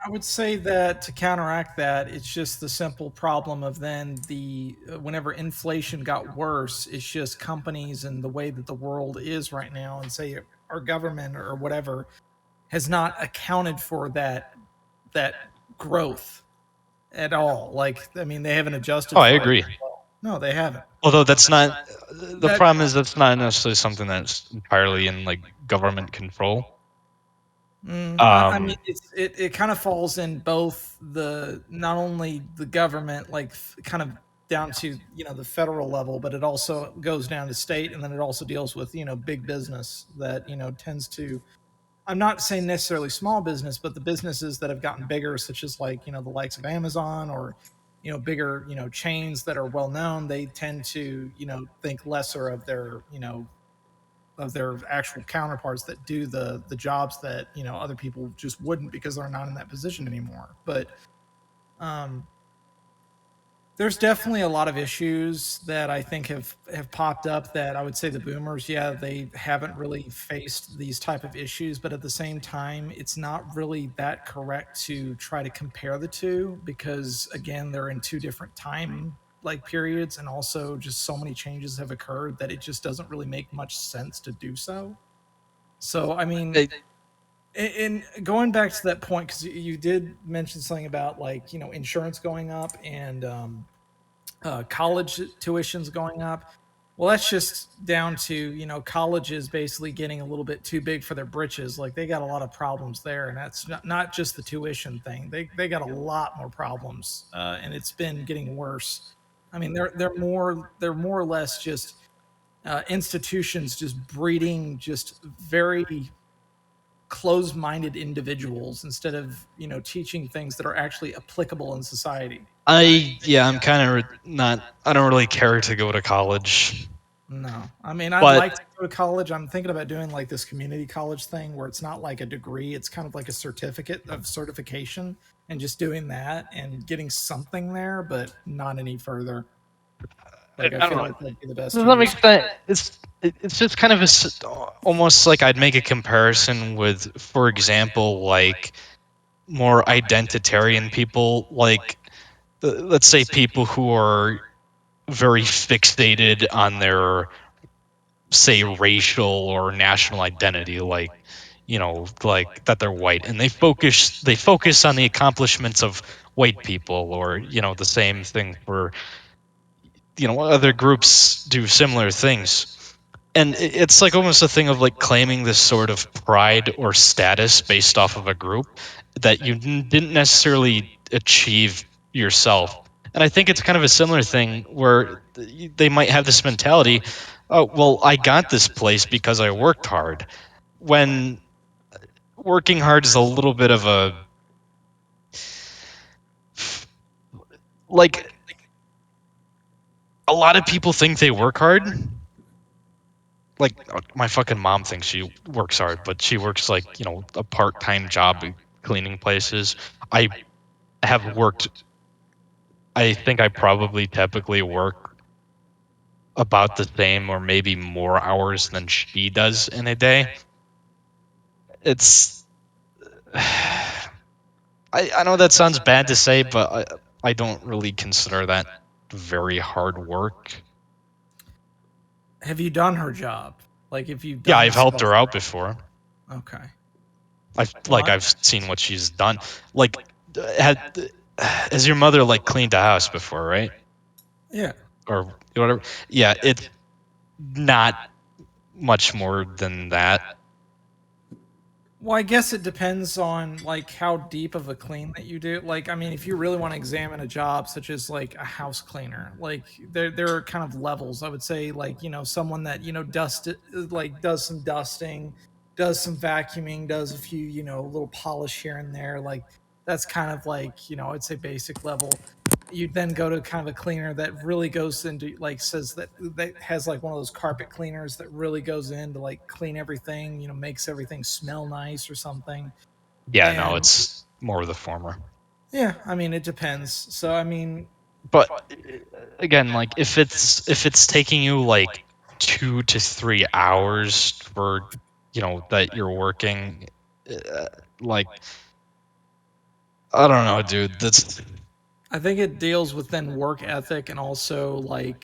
I would say that to counteract that, it's just the simple problem of then whenever inflation got worse, it's just companies and the way that the world is right now, and say our government or whatever has not accounted for that growth at all. Like, I mean, they haven't Oh, adjusted I for it. agree. No, they haven't. Although that's not the That problem is that's not necessarily something that's entirely in like government control. I mean, Um, it kind of falls in both the not only the government, like kind of down to the federal level, but it also goes down to state, and then it also deals with big business that tends to. I'm not saying necessarily small business, but the businesses that have gotten bigger, such as like the likes of Amazon or bigger chains that are well known, they tend to think lesser of their actual counterparts that do the jobs that other people just wouldn't because they're not in that position anymore. But um, there's definitely a lot of issues that I think have popped up that I would say the boomers, yeah, they haven't really faced these type of issues, but at the same time, it's not really that correct to try to compare the two because again, they're in two different time like periods, and also just so many changes have occurred that it just doesn't really make much sense to do so. So, I mean, it, and going back to that point, because you did mention something about like insurance going up and college tuitions going up. Well, that's just down to colleges basically getting a little bit too big for their britches. Like they got a lot of problems there, and that's not just the tuition thing. They got a lot more problems, and it's been getting worse. I mean, they're more or less just institutions just breeding just very closed-minded individuals instead of teaching things that are actually applicable in society. yeah, I'm kind of not. I don't really care to go to college, No, I mean, I'd but like to go to college. I'm thinking about doing like this community college thing where it's not like a degree, it's kind of like a certificate of certification, and just doing that and getting something there, but not any further. Like I I don't feel know. like that'd be the best To some use. extent, it's just kind of almost like I'd make a comparison with, for example, like more identitarian people, like let's say people who are very fixated on their, say, racial or national identity, like like that they're white, and they focus on the accomplishments of white people, or the same thing for other groups do similar things. And it's like almost a thing of like claiming this sort of pride or status based off of a group that you didn't necessarily achieve yourself. And I think it's kind of a similar thing where they might have this mentality, oh, well, I got this place because I worked hard. When working hard is a little bit of a, like, a lot of people think they work hard. Like, my fucking mom thinks she works hard, but she works like a part-time job cleaning places. I have worked. I think I probably typically work about the same or maybe more hours than she does in a day. It's I know that sounds bad to say, but I don't really consider that very hard work. Have you done her job? Like, if you've Yeah, done I've helped stuff her for out her? before. Okay. Well, I've seen what she's done. Like, had has your mother like cleaned a house before, right? yeah. Or whatever. Yeah, it's not much more than that. Well, I guess it depends on like how deep of a clean that you do. Like, I mean, if you really want to examine a job such as like a house cleaner, like there are kind of levels. I would say like, someone that, like does some dusting, does some vacuuming, does a few, little polish here and there. Like that's kind of like, I'd say basic level. You then go to kind of a cleaner that really goes into like says that has like one of those carpet cleaners that really goes in to like clean everything, makes everything smell nice or something. Yeah, no, And it's more of the former. yeah, I mean it depends. So I mean, But again, like if it's taking you like 2 to 3 hours for that you're working, uh, like I don't know, dude. That's I think it deals with then work ethic and also like